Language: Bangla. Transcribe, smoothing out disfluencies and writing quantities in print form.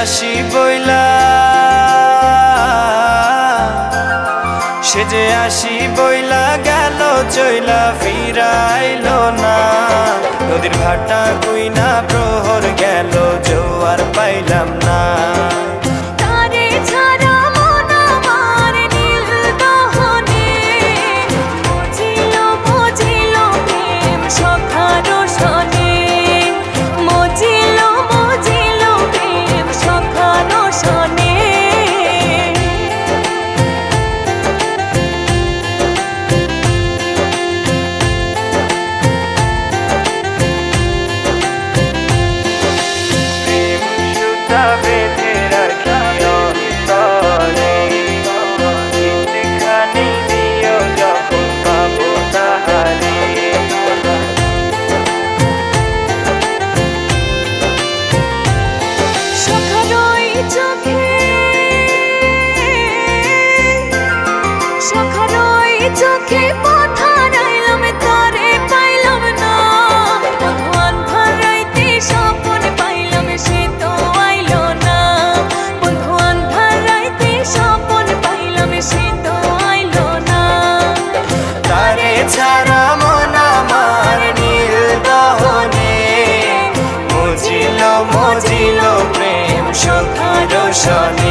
আসি বইলা সেজে আসি বইলা গেল চইলা ফিরাইলো না নদীর ভাটা কইনা প্রহর গেল জোয়ার পাইলাম না চোখে কথা রাইলাম তারে পাইলাম না বন্ধুয়ান ভারাইতে স্বপন পাইলাম সে তো আইলো না বন্ধুয়ান ভারাইতে স্বপন পাইলাম সে তো আইলো না তারে ছাড়া মন আমার নীল দহনে মজিল মজিল প্রেম সখী রোশনে